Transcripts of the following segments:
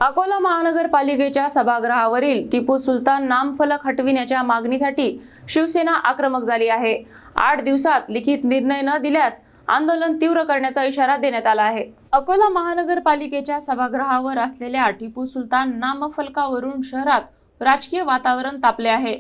अकोला महानगरपालिकेच्या सभागृहावरील टिपू सुलतान नामफलक हटविण्याच्या मागणीसाठी शिवसेना आक्रमक झाली आहे। 8 दिवसात लिखित निर्णय न दिल्यास आंदोलन तीव्र करण्याचा इशारा देण्यात आला आहे। अकोला महानगरपालिकेच्या सभागृहावर असलेल्या टिपू सुलतान नामफलकावरून शहरात राजकीय वातावरण तापले आहे।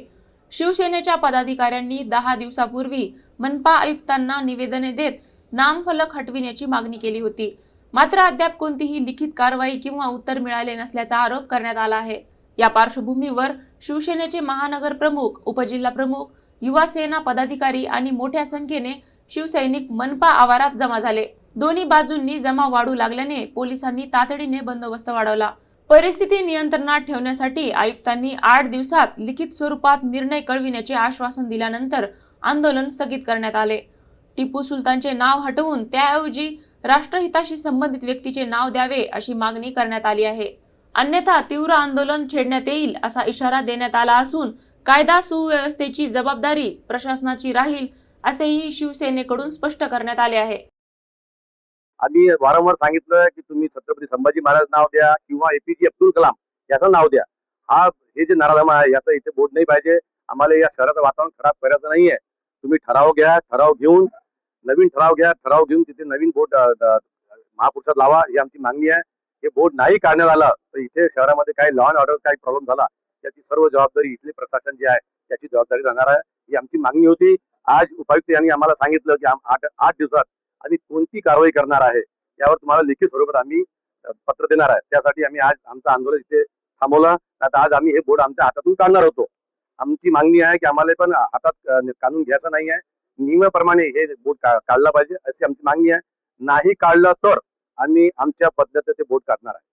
शिवसेनेच्या पदाधिकाऱ्यांनी 10 दिवसापूर्वी मनपा आयुक्तांना निवेदने देत नामफलक हटविण्याची मागणी केली होती। मात्र अद्याप कोणतीही लिखित कारवाई किंवा उत्तर मिळाले नसल्याचा आरोप करण्यात आला आहे। या पार्श्वभूमीवर शिवसेनेचे महानगर प्रमुख, उपजिल्हा प्रमुख, युवा सेना पदाधिकारी आणि मोठ्या संख्येने शिवसैनिक मनपा आवारात जमा झाले। दोन्ही बाजूंनी जमाव वाढू लागल्याने पोलिसांनी तातडीने बंदोबस्त वाढवला। परिस्थिती नियंत्रणात ठेवण्यासाठी आयुक्तांनी 8 दिवसात लिखित स्वरूपात निर्णय कळविण्याचे आश्वासन दिल्यानंतर आंदोलन स्थगित करण्यात आले। टिपू सुलतानचे नाव हटवून त्याऐवजी राष्ट्रहिताशी संबंधित व्यक्तीचे नाव द्यावे अशी मागणी करण्यात आली आहे। अन्यथा तीव्र आंदोलन छेडण्यात येईल असा इशारा देण्यात आला असून कायदा सुव्यवस्थेची जबाबदारी प्रशासनाची राहील असेही शिवसेनेकडून स्पष्ट करण्यात आले आहे। आम्ही वारंवार सांगितलं की तुम्ही छत्रपती संभाजी महाराज नाव द्या किंवा एपीजे अब्दुल कलाम याचं नाव द्या। हे जे नाराधम आहे याचं इथे बोर्ड नाही पाहिजे। आम्हाला या शहराचं वातावरण खराब करायचं नाहीये। तुम्ही ठराव घ्या, ठराव घेऊन नवीन ठराव घ्या, ठराव घेऊन तिथे नवीन बोर्ड महापुरुषात लावा ही आमची मागणी आहे। हे बोर्ड नाही काढण्यात आलं तर इथे शहरामध्ये काही लॉ अँड ऑर्डर काही प्रॉब्लेम झाला त्याची सर्व जबाबदारी इथले प्रशासन जे आहे त्याची जबाबदारी राहणार आहे। ही आमची मागणी होती। आज उपायुक्त यांनी आम्हाला सांगितलं की 8 दिवसात आम्ही कोणती कारवाई करणार आहे यावर तुम्हाला लिखित स्वरूपात आम्ही पत्र देणार आहे। त्यासाठी आम्ही आज आमचं आंदोलन इथे थांबवलं। आता आज आम्ही हे बोर्ड आमच्या हातातून काढणार होतो। आमची मागणी आहे की आम्हाला पण हातात काढून घ्यायचं नाही आहे। नियमाप्रमाणे हे बोर्ड काढला पाहिजे अशी आमची मागणी आहे। नाही काढलं तर आम्ही आमच्या पद्धतीने ते बोर्ड काढणार आहे।